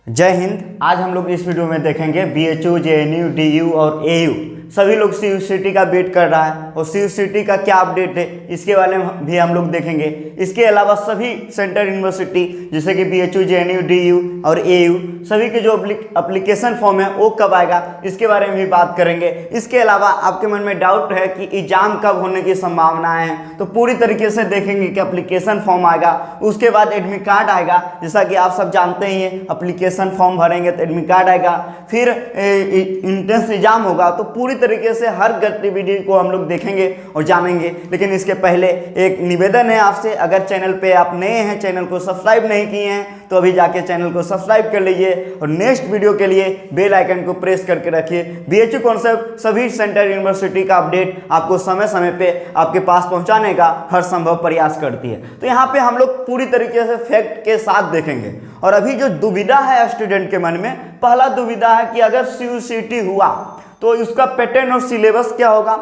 जय हिंद। आज हम लोग इस वीडियो में देखेंगे बीएचयू, जेएनयू, डीयू और एयू सभी लोग सीयूसीटी का वेट कर रहा है और सीयूसीटी का क्या अपडेट है इसके बारे में भी हम लोग देखेंगे। इसके अलावा सभी सेंट्रल यूनिवर्सिटी जैसे कि बीएचयू, जेएनयू, डीयू और एयू सभी के जो एप्लीकेशन फॉर्म है वो कब आएगा इसके बारे में भी बात करेंगे। इसके अलावा आपके मन में डाउट है कि एग्जाम कब होने की संभावनाएं हैं तो पूरी तरीके से देखेंगे कि एप्लीकेशन फॉर्म आएगा, उसके बाद एडमिट कार्ड आएगा। जैसा कि आप सब जानते ही हैं, एप्लीकेशन फॉर्म भरेंगे तो एडमिट कार्ड आएगा, फिर इंट्रेंस एग्जाम होगा। तो पूरी तरीके से हर गतिविधि को हम लोग देखेंगे और जानेंगे। लेकिन इसके पहले एक निवेदन है आपसे, अगर चैनल पे आप नए हैं, चैनल को सब्सक्राइब नहीं किए हैं तो अभी जाके चैनल को सब्सक्राइब कर लीजिए और नेक्स्ट वीडियो के लिए बेल आइकन को प्रेस करके रखिए। बीएचयू कॉन्सेप्ट सभी सेंट्रल यूनिवर्सिटी का अपडेट आपको समय समय पे आपके पास पहुंचाने का हर संभव प्रयास करती है। तो यहाँ पे हम लोग पूरी तरीके से फैक्ट के साथ देखेंगे। और अभी जो दुविधा है स्टूडेंट के मन में, पहला दुविधा है कि अगर सीयूसीटी हुआ तो उसका पैटर्न और सिलेबस क्या होगा,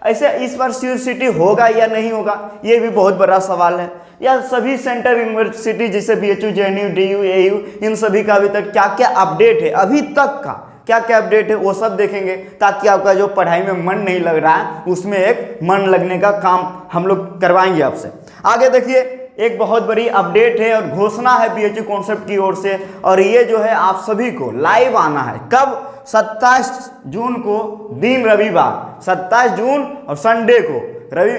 ऐसे इस बार सीयूसीटी होगा या नहीं होगा, ये भी बहुत बड़ा सवाल है। या सभी सेंट्रल यूनिवर्सिटी जैसे बीएचयू, जेएनयू, डीयू, एयू इन सभी का अभी तक क्या क्या अपडेट है, अभी तक का क्या क्या अपडेट है वो सब देखेंगे, ताकि आपका जो पढ़ाई में मन नहीं लग रहा है उसमें एक मन लगने का काम हम लोग करवाएंगे आपसे। आगे देखिए, एक बहुत बड़ी अपडेट है और घोषणा है बीएचयू कॉन्सेप्ट की ओर से, और ये जो है आप सभी को लाइव आना है। कब? 27 जून को दिन रविवार, 27 जून और संडे को,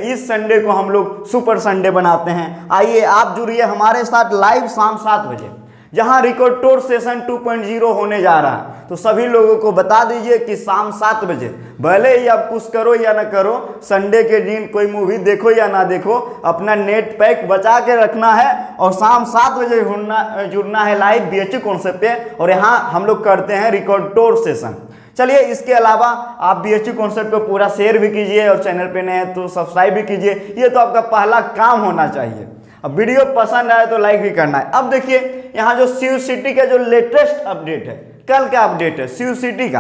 इस संडे को हम लोग सुपर संडे बनाते हैं। आइए आप जुड़िए हमारे साथ लाइव शाम 7 बजे, जहां रिकॉर्ड टोर सेशन 2.0 होने जा रहा है। तो सभी लोगों को बता दीजिए कि शाम 7 बजे, भले ही आप कुछ करो या ना करो, संडे के दिन कोई मूवी देखो या ना देखो, अपना नेट पैक बचा के रखना है और शाम 7 बजे जुड़ना है लाइव बीएचयू कॉन्सेप्ट पे। और यहाँ हम लोग करते हैं रिकॉर्ड टोर सेशन। चलिए, इसके अलावा आप बीएचयू कॉन्सेप्ट को पूरा शेयर भी कीजिए और चैनल पे नए हैं तो सब्सक्राइब भी कीजिए। ये तो आपका पहला काम होना चाहिए। अब वीडियो पसंद आए तो लाइक भी करना है। अब देखिए, यहाँ जो सीयूसीटी का जो लेटेस्ट अपडेट है, कल का अपडेट है सीयूसीटी का।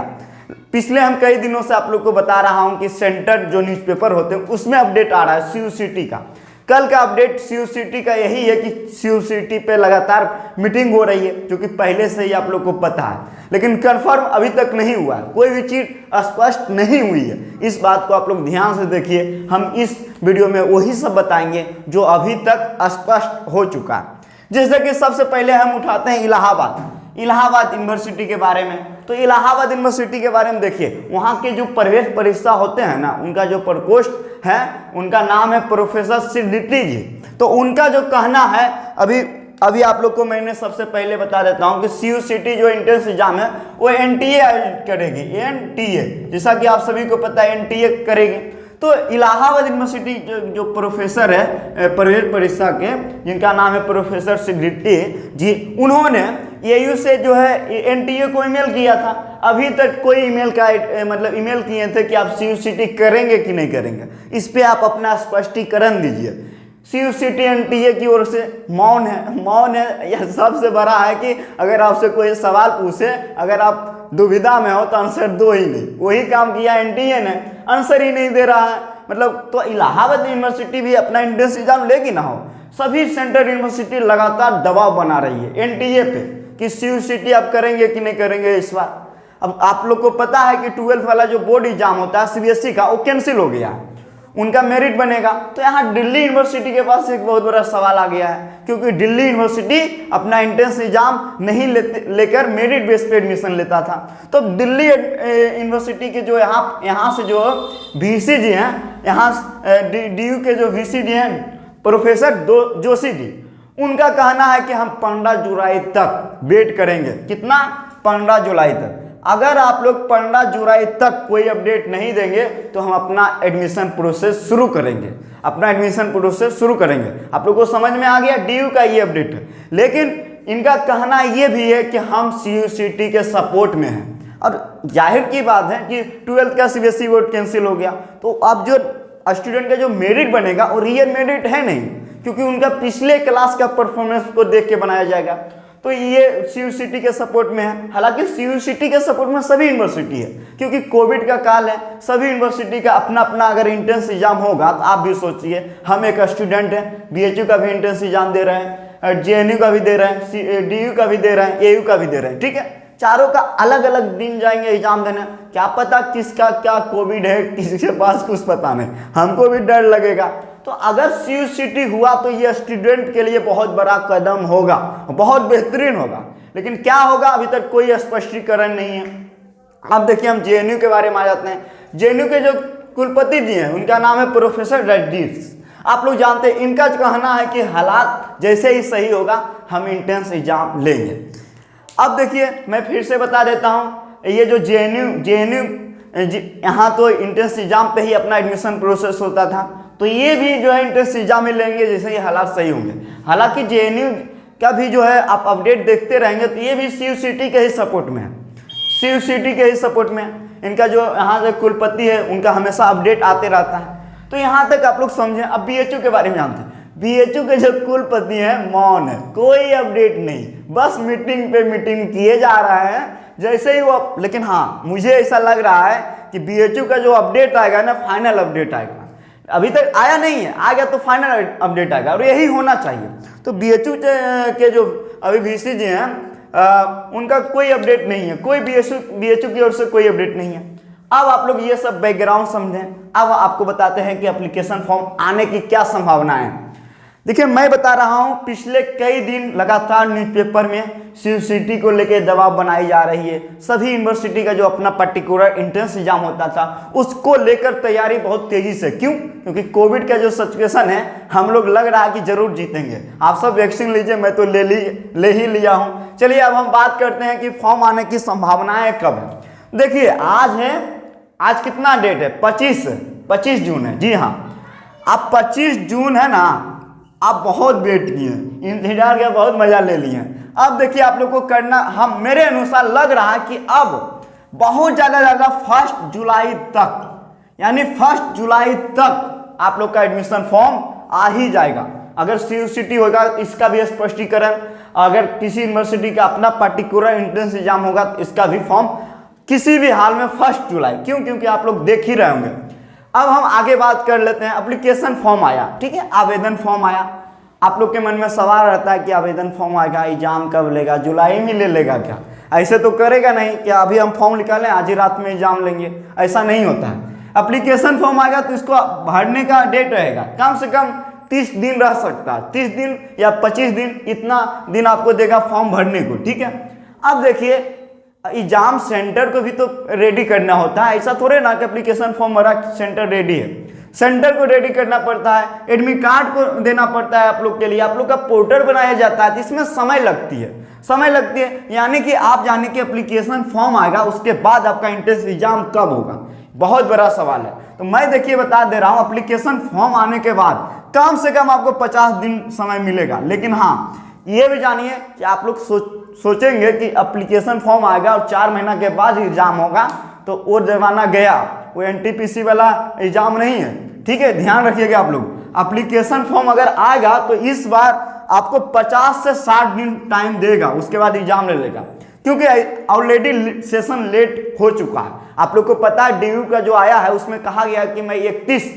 पिछले हम कई दिनों से आप लोग को बता रहा हूँ कि सेंटर जो न्यूज़पेपर होते हैं उसमें अपडेट आ रहा है सीयूसीटी का। कल का अपडेट सीयूसीटी का यही है कि सीयूसीटी पे लगातार मीटिंग हो रही है, जो कि पहले से ही आप लोग को पता है, लेकिन कंफर्म अभी तक नहीं हुआ है, कोई भी चीज़ स्पष्ट नहीं हुई है। इस बात को आप लोग ध्यान से देखिए, हम इस वीडियो में वही सब बताएंगे जो अभी तक स्पष्ट हो चुका है। जैसे कि सबसे पहले हम उठाते हैं इलाहाबाद यूनिवर्सिटी के बारे में। तो इलाहाबाद यूनिवर्सिटी के बारे में देखिए, वहाँ के जो प्रवेश परीक्षा होते हैं ना, उनका जो प्रकोष्ठ है, उनका नाम है प्रोफेसर सिद्दीकी जी। तो उनका जो कहना है, अभी आप लोग को मैंने सबसे पहले बता देता हूँ कि सीयूसीटी जो एंट्रेंस एग्जाम है वो एनटीए करेगी, एनटीए, जैसा कि आप सभी को पता है एनटीए करेगी। तो इलाहाबाद यूनिवर्सिटी जो प्रोफेसर है प्रवेश परीक्षा के, जिनका नाम है प्रोफेसर सिद्दीकी जी, उन्होंने एयू से जो है एनटीए को ईमेल किया था। अभी तक कोई ईमेल का ईमेल किए थे कि आप सीयूसीटी करेंगे कि नहीं करेंगे, इस पे आप अपना स्पष्टीकरण दीजिए। सीयूसीटी एनटीए की ओर से मौन है। यह सबसे बड़ा है कि अगर आपसे कोई सवाल पूछे, अगर आप दुविधा में हो तो आंसर दो ही नहीं। वही काम किया एनटीए ने, आंसर ही नहीं दे रहा है। मतलब तो इलाहाबाद यूनिवर्सिटी भी अपना एंट्रेंस एग्जाम लेगी ना हो, सभी सेंट्रल यूनिवर्सिटी लगातार दबाव बना रही है एनटीए पे कि सीयूसीटी आप करेंगे कि नहीं करेंगे इस बार। अब आप लोग को पता है कि 12th वाला जो बोर्ड एग्जाम होता है सीबीएसई का, वो कैंसिल हो गया, उनका मेरिट बनेगा। तो यहाँ दिल्ली यूनिवर्सिटी के पास एक बहुत बड़ा सवाल आ गया है, क्योंकि दिल्ली यूनिवर्सिटी अपना एंट्रेंस एग्जाम नहीं लेकर मेरिट बेस पे एडमिशन लेता था। तो दिल्ली यूनिवर्सिटी के जो यहाँ से जो वीसी जी हैं, यहाँ डीयू के जो वीसी जी हैं प्रोफेसर जोशी जी, उनका कहना है कि हम 15 जुलाई तक वेट करेंगे। कितना? 15 जुलाई तक। अगर आप लोग 15 जुलाई तक कोई अपडेट नहीं देंगे तो हम अपना एडमिशन प्रोसेस शुरू करेंगे, आप लोग को समझ में आ गया, डीयू का ये अपडेट है। लेकिन इनका कहना ये भी है कि हम सीयूसीटी के सपोर्ट में हैं। और जाहिर की बात है कि 12th का सीबीएसई बोर्ड कैंसिल हो गया, तो अब जो स्टूडेंट का जो मेरिट बनेगा वो रियल मेरिट है नहीं, क्योंकि उनका पिछले क्लास का परफॉर्मेंस को देख के बनाया जाएगा। तो ये सीयूसीटी के सपोर्ट में है। हालांकि सीयूसीटी के सपोर्ट में सभी यूनिवर्सिटी है, क्योंकि कोविड का काल है, सभी यूनिवर्सिटी का अपना अपना अगर एंट्रेंस एग्जाम होगा तो आप भी सोचिए, हम एक स्टूडेंट हैं, बीएचयू का भी एंट्रेंस एग्जाम दे रहे हैं, जेएनयू का भी दे रहे हैं, डीयू का भी दे रहे हैं, एयू का भी दे रहे हैं। ठीक है, चारों का अलग अलग दिन जाएंगे एग्जाम देने। क्या पता किसका क्या कोविड है, किसी के पास कुछ पता नहीं, हमको भी डर लगेगा। तो अगर CUCT हुआ तो ये स्टूडेंट के लिए बहुत बड़ा कदम होगा, बहुत बेहतरीन होगा। लेकिन क्या होगा अभी तक कोई स्पष्टीकरण नहीं है। अब देखिए हम जेएनयू के बारे में आ जाते हैं। जेएनयू के जो कुलपति जी हैं उनका नाम है प्रोफेसर रेड्डीज। आप लोग जानते हैं इनका कहना है कि हालात जैसे ही सही होगा हम एंट्रेंस एग्जाम लेंगे। अब देखिए मैं फिर से बता देता हूँ, ये जो जेएनयू यहाँ तो एंट्रेंस एग्जाम पे ही अपना एडमिशन प्रोसेस होता था, तो ये भी जो है एंट्रेंस एग्जाम में लेंगे जैसे ही हालात सही होंगे। हालांकि जेएनयू का भी जो है आप अपडेट देखते रहेंगे तो ये भी CUCT के ही सपोर्ट में है, CUCT के ही सपोर्ट में है। इनका जो यहाँ से कुलपति है उनका हमेशा अपडेट आते रहता है। तो यहाँ तक आप लोग समझें। अब BHU के बारे में जानते हैं। BHU के जो कुलपति हैं मौन है, कोई अपडेट नहीं, बस मीटिंग पे मीटिंग किए जा रहा है जैसे ही वो। लेकिन हाँ मुझे ऐसा लग रहा है कि BHU का जो अपडेट आएगा ना, फाइनल अपडेट आएगा। अभी तक आया नहीं है, आ गया तो फाइनल अपडेट आएगा और यही होना चाहिए। तो BHU के जो अभी VC जी हैं उनका कोई अपडेट नहीं है, कोई BHU की ओर से कोई अपडेट नहीं है। अब आप लोग ये सब बैकग्राउंड समझें। अब आपको बताते हैं कि एप्लीकेशन फॉर्म आने की क्या संभावनाएं हैं। देखिए मैं बता रहा हूं, पिछले कई दिन लगातार न्यूज़पेपर में CUCT को लेकर दबाव बनाई जा रही है। सभी यूनिवर्सिटी का जो अपना पर्टिकुलर एंट्रेंस एग्जाम होता था उसको लेकर तैयारी बहुत तेजी से। क्यों? क्योंकि कोविड का जो सिचुएशन है हम लोग लग रहा है कि जरूर जीतेंगे। आप सब वैक्सीन लीजिए, मैं तो ले ही लिया हूं। चलिए अब हम बात करते हैं कि फॉर्म आने की संभावनाएं कब है। देखिए आज कितना डेट है? 25 जून है। जी हाँ, अब 25 जून है ना, आप बहुत वेट किए, इंतजार का बहुत मजा ले लिए। अब देखिए आप लोग को करना, मेरे अनुसार लग रहा है कि अब बहुत ज़्यादा 1 जुलाई तक, यानी 1 जुलाई तक आप लोग का एडमिशन फॉर्म आ ही जाएगा। अगर CUCT होगा इसका भी स्पष्टीकरण, अगर किसी यूनिवर्सिटी का अपना पर्टिकुलर एंट्रेंस एग्जाम होगा तो इसका भी फॉर्म किसी भी हाल में 1 जुलाई। क्यों? क्योंकि आप लोग देख ही रहे होंगे। अब हम आगे बात कर लेते हैं। एप्लीकेशन फॉर्म आया, ठीक है, आवेदन फॉर्म आया। आप लोग के मन में सवाल रहता है कि आवेदन फॉर्म आएगा, एग्जाम कब लेगा, जुलाई में ले लेगा क्या? ऐसे तो करेगा नहीं कि अभी हम फॉर्म निकालें आज ही रात में एग्जाम लेंगे, ऐसा नहीं होता है। एप्लीकेशन फॉर्म आएगा तो इसको भरने का डेट रहेगा, कम से कम 30 दिन रह सकता है, 30 दिन या 25 दिन, इतना दिन आपको देगा फॉर्म भरने को। ठीक है, अब देखिए एग्जाम सेंटर को भी तो रेडी करना होता है। ऐसा थोड़े ना कि एप्लीकेशन फॉर्म भरा सेंटर रेडी है, सेंटर को रेडी करना पड़ता है, एडमिट कार्ड को देना पड़ता है आप लोग के लिए, आप लोग का पोर्टल बनाया जाता है, तो इसमें समय लगती है। यानी कि आप जाने कि एप्लीकेशन फॉर्म आएगा उसके बाद आपका एंट्रेंस एग्जाम कब होगा, बहुत बड़ा सवाल है। तो मैं देखिए बता दे रहा हूँ, एप्लीकेशन फॉर्म आने के बाद कम से कम आपको 50 दिन समय मिलेगा। लेकिन हाँ ये भी जानिए कि आप लोग सोचेंगे कि एप्लीकेशन फॉर्म आएगा और 4 महीना के बाद एग्जाम होगा, तो वो जमाना गया, वो NTPC वाला एग्जाम नहीं है। ठीक है, ध्यान रखिएगा आप लोग। एप्लीकेशन फॉर्म अगर आएगा तो इस बार आपको 50 से 60 दिन टाइम देगा, उसके बाद एग्जाम ले लेगा। क्योंकि ऑलरेडी सेशन लेट हो चुका है। आप लोग को पता है DU का जो आया है उसमें कहा गया कि मैं 31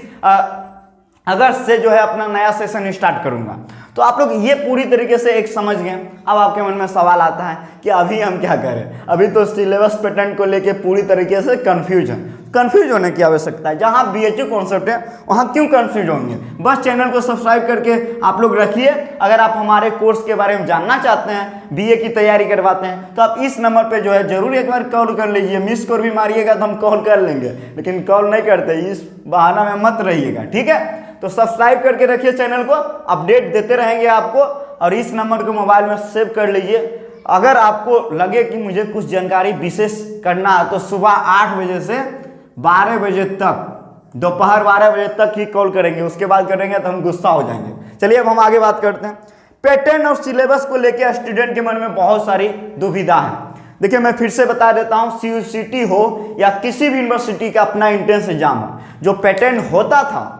अगस्त से जो है अपना नया सेशन स्टार्ट करूंगा। तो आप लोग ये पूरी तरीके से एक समझ गए। अब आपके मन में सवाल आता है कि अभी हम क्या करें, अभी तो सिलेबस पैटर्न को लेके पूरी तरीके से कंफ्यूज होने की आवश्यकता है। जहां BHU कॉन्सेप्ट है वहां क्यों कंफ्यूज होंगे? बस चैनल को सब्सक्राइब करके आप लोग रखिए। अगर आप हमारे कोर्स के बारे में जानना चाहते हैं, BA की तैयारी करवाते हैं, तो आप इस नंबर पे जो है जरूर एक बार कॉल कर लीजिए। मिस कॉल भी मारिएगा तो हम कॉल कर लेंगे, लेकिन कॉल नहीं करते, इस बहाना में मत रहिएगा। ठीक है, तो सब्सक्राइब करके रखिए चैनल को, अपडेट देते रहेंगे आपको। और इस नंबर को मोबाइल में सेव कर लीजिए। अगर आपको लगे कि मुझे कुछ जानकारी विशेष करना है तो सुबह 8 बजे से 12 बजे तक, दोपहर 12 बजे तक ही कॉल करेंगे, उसके बाद करेंगे तो हम गुस्सा हो जाएंगे। चलिए अब हम आगे बात करते हैं। पैटर्न और सिलेबस को लेकर स्टूडेंट के मन में बहुत सारी दुविधा है। देखिए मैं फिर से बता देता हूँ, CUCT हो या किसी भी यूनिवर्सिटी का अपना एंट्रेंस एग्जाम हो, जो पैटर्न होता था,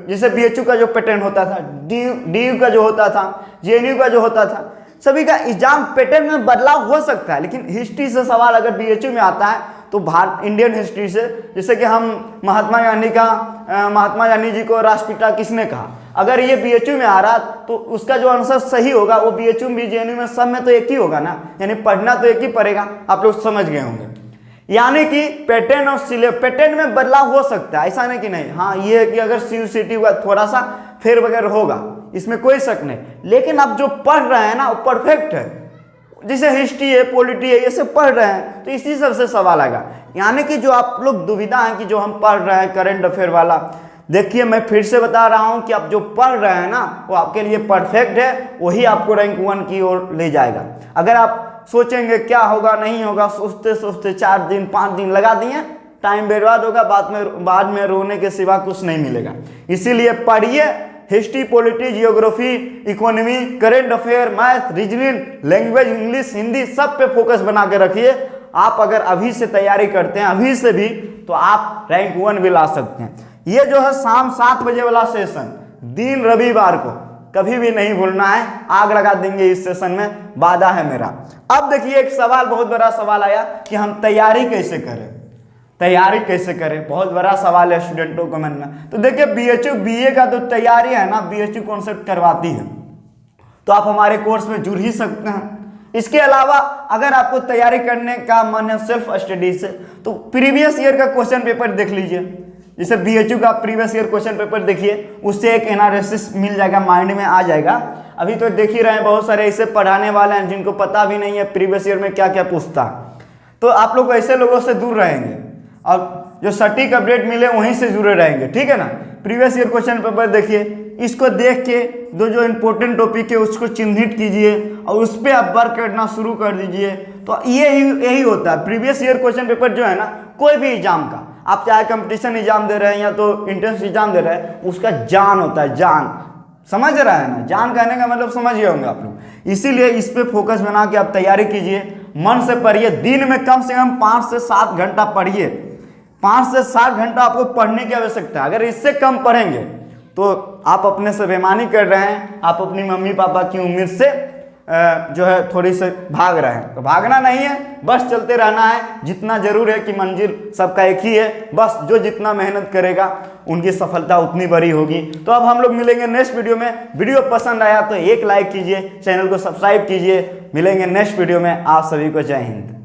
जैसे BHU का जो पैटर्न होता था, DU का जो होता था, JNU का जो होता था, सभी का एग्जाम पैटर्न में बदलाव हो सकता है। लेकिन हिस्ट्री से सवाल अगर BHU में आता है तो भारत इंडियन हिस्ट्री से, जैसे कि हम महात्मा गांधी जी को राष्ट्रपिता किसने कहा, अगर ये बीएचयू में आ रहा तो उसका जो आंसर सही होगा वो बीएचयू बीजेएनयू में सब में तो एक ही होगा ना, यानी पढ़ना तो एक ही पड़ेगा। आप लोग समझ गए होंगे। यानी कि पैटर्न और सिलेबस, पैटर्न में बदलाव हो सकता है, ऐसा नहीं कि नहीं। हाँ, ये है कि अगर सीयूसीटी हुआ थोड़ा सा फेर वगैरह होगा, इसमें कोई शक नहीं, लेकिन आप जो पढ़ रहे हैं ना वो परफेक्ट है। जैसे हिस्ट्री है, पॉलिटी है, ये सब पढ़ रहे हैं तो इसी सबसे सवाल आएगा। यानी कि जो आप लोग दुविधा है कि जो हम पढ़ रहे हैं करंट अफेयर वाला, देखिए मैं फिर से बता रहा हूं कि आप जो पढ़ रहे हैं ना वो आपके लिए परफेक्ट है, वही आपको रैंक 1 की ओर ले जाएगा। अगर आप सोचेंगे क्या होगा नहीं होगा, सोचते सोचते 4 दिन 5 दिन लगा दिए, टाइम बर्बाद होगा, बाद में रोने के सिवा कुछ नहीं मिलेगा। इसीलिए पढ़िए, history, polity, geography, economy, current affair, math, reasoning, language, English, Hindi, सब पे फोकस बना के रखिए। आप अगर अभी से तैयारी करते हैं, अभी से भी, तो आप रैंक 1 भी ला सकते हैं। ये जो है शाम 7 बजे वाला सेशन, दिन रविवार को कभी भी नहीं भूलना है, आग लगा देंगे इस सेशन में, वादा है मेरा। अब देखिए एक सवाल, बहुत बड़ा सवाल आया कि हम तैयारी कैसे करें, तैयारी कैसे करें, बहुत बड़ा सवाल है स्टूडेंटों को मन में। तो देखिए बीएचयू बीए का तो तैयारी है ना, बीएचयू कॉन्सेप्ट करवाती है, तो आप हमारे कोर्स में जुड़ ही सकते हैं। इसके अलावा अगर आपको तैयारी करने का मन है सेल्फ स्टडी से, तो प्रीवियस ईयर का क्वेश्चन पेपर देख लीजिए। जैसे बीएचयू का प्रीवियस ईयर क्वेश्चन पेपर देखिए, उससे एक एनालिसिस मिल जाएगा, माइंड में आ जाएगा। अभी तो देख ही रहे हैं बहुत सारे ऐसे पढ़ाने वाले हैं जिनको पता भी नहीं है प्रीवियस ईयर में क्या क्या पूछता, तो आप लोग ऐसे लोगों से दूर रहेंगे और जो सटीक अपडेट मिले वहीं से जुड़े रहेंगे, ठीक है ना। प्रीवियस ईयर क्वेश्चन पेपर देखिए, इसको देख के जो इंपॉर्टेंट टॉपिक है उसको चिन्हित कीजिए और उस पर आप वर्क करना शुरू कर दीजिए। तो यही होता है प्रीवियस ईयर क्वेश्चन पेपर जो है ना, कोई भी एग्जाम का, आप चाहे कंपटीशन एग्जाम दे रहे हैं या तो एंट्रेंस एग्जाम दे रहे हैं, उसका जान होता है, जान, समझ रहा है ना, जान कहने का मतलब समझ गए होंगे आप लोग। इसीलिए इस पे फोकस बना के आप तैयारी कीजिए, मन से पढ़िए, दिन में कम से कम 5 से 7 घंटा पढ़िए। 5 से 7 घंटा आपको पढ़ने की आवश्यकता है। अगर इससे कम पढ़ेंगे तो आप अपने से बेईमानी कर रहे हैं, आप अपनी मम्मी पापा की उम्मीद से जो है थोड़ी से भाग रहे हैं। तो भागना नहीं है, बस चलते रहना है। जितना जरूर है कि मंजिल सबका एक ही है, बस जो जितना मेहनत करेगा उनकी सफलता उतनी बड़ी होगी। तो अब हम लोग मिलेंगे नेक्स्ट वीडियो में। वीडियो पसंद आया तो एक लाइक कीजिए, चैनल को सब्सक्राइब कीजिए। मिलेंगे नेक्स्ट वीडियो में। आप सभी को जय हिंद।